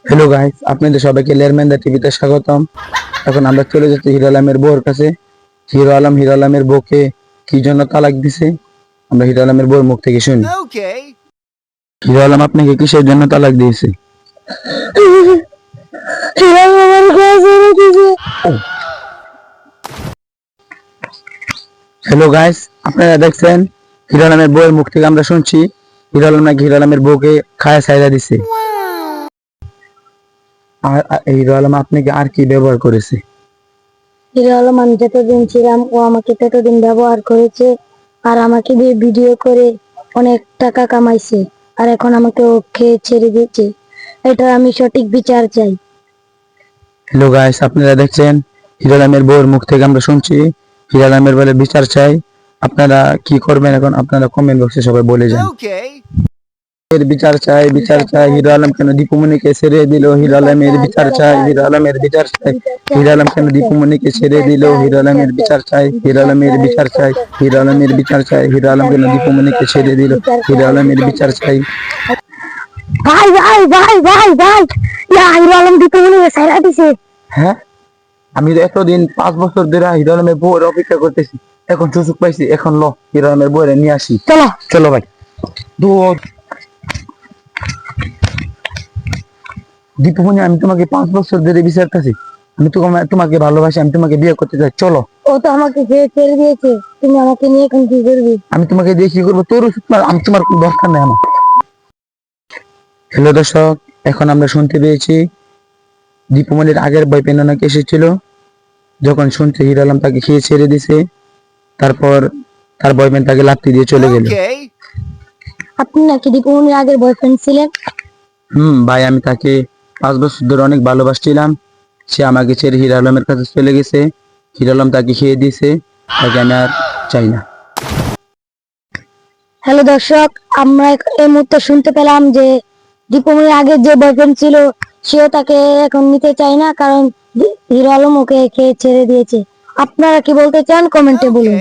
Hello guys, আপনাদের সবাইকে লেয়ারম্যান দা টিভিতে স্বাগতম। এখন আমরা চলে যাচ্ছি হিরো আলমের বউর কাছে। হিরো আলমের বউকে কি জন্য তালাক দিছে আমরা হিরো আলমের বউর মুখ থেকে শুনি। হিরো আলম আপনাকে কিসের জন্য তালাক দিয়েছে? হিরো আলম আমার ঘর ছেড়ে দিয়েছে। হ্যালো গাইস, আপনারা দেখছেন হিরো আলমের বউয়ের মুখ থেকে আমরা শুনছি হিরো আলম নাকি হিরো আলমের বউকে খায়া ছাইড়া দিছে। আর হিরো আলম আপনাকে আর কি ব্যবহার করেছে? হিরো আলম আমি যতদিন ছিলাম ও আমাকে ততদিন ব্যবহার করেছে, আর আমাকে দিয়ে ভিডিও করে অনেক টাকা কামাইছে, আর এখন আমাকে ও খেয়ে ছেড়ে দিয়েছে। এটা আমি সঠিক বিচার চাই। হ্যালো গাইস, আপনারা দেখছেন হিরো আলমের বউয়ের মুখ থেকে আমরা শুনছি হিরো আলমের বলে বিচার চাই। আপনারা কি করবেন এখন আপনারা কমেন্ট বক্সে সবাই বলে যান। এর বিচার চাই, বিচার চাই। হিরো আলম কেন দীপুমণিকে ছেড়ে দিল? হিরো আলমের বিচার চাই, হিরো আলমের বিচার চাই। হিরো আলম কেন দীপুমণিকে ছেড়ে দিল? হিরো আলমের বিচার চাই, হিরো আলমের বিচার চাই, হিরো আলমের বিচার চাই। হিরো আলম কেন দীপুমণিকে ছেড়ে দিল? হিরো আলমের বিচার চাই। ভাই ভাই ভাই ভাই ভাই, হিরো আলম দীপাবলি ছাইড়া দিছে। হ্যাঁ, আমি তো এতদিন 5 বছর ধরে হিরো আলমের বউয়ের অপেক্ষা করতেছি, এখন সুযোগ পাইছি, এখন হিরো আলমের বউয়ের নিয়ে আসি। চলো চলো ভাই। দীপুমণি, আমি তোমাকে 5 বছর ধরে বিচারতেছি, আমি তোমাকে ভালোবাসি, আমি তোমাকে বিয়ে করতে চাই, চলো। ও তো আমাকে খেয়ে ছেড়ে দিয়েছে, তুমি আমাকে নিয়ে এখন কি করবি? আমি তোমাকে দিয়ে কি করবো? তোর আমি তোমার কোনো দরকার নেই আমার। হ্যালো দর্শক, এখন আমরা শুনতে পেয়েছি দীপুমণির আগের বয়ফ্রেন্ড নাকি এসেছিল। যখন শুনছে হিরো আলম তাকে খেয়ে ছেড়ে দিছে, তারপর তার বয়ফ্রেন্ড তাকে লাত্তি দিয়ে চলে গেল। আপনি নাকি দীপাবলির আগের বয়ফ্রেন্ড ছিলেন? ভাই, আমি তাকে 5 বছর ধরে অনেক ভালোবাসছিলাম। সে আমাকে ছেড়ে হিরো আলমের কাছে চলে গেছে। হিরো আলম তাকে খেয়ে দিয়েছে, তাকে আমি আর চাই না। হ্যালো দর্শক, আমরা এই মুহূর্তে শুনতে পেলাম যে দীপাবলির আগের যে বয়ফ্রেন্ড ছিল সেও তাকে এখন নিতে চায় না, কারণ হিরো আলম ওকে খেয়ে ছেড়ে দিয়েছে। আপনারা কি বলতে চান কমেন্টে বলুন।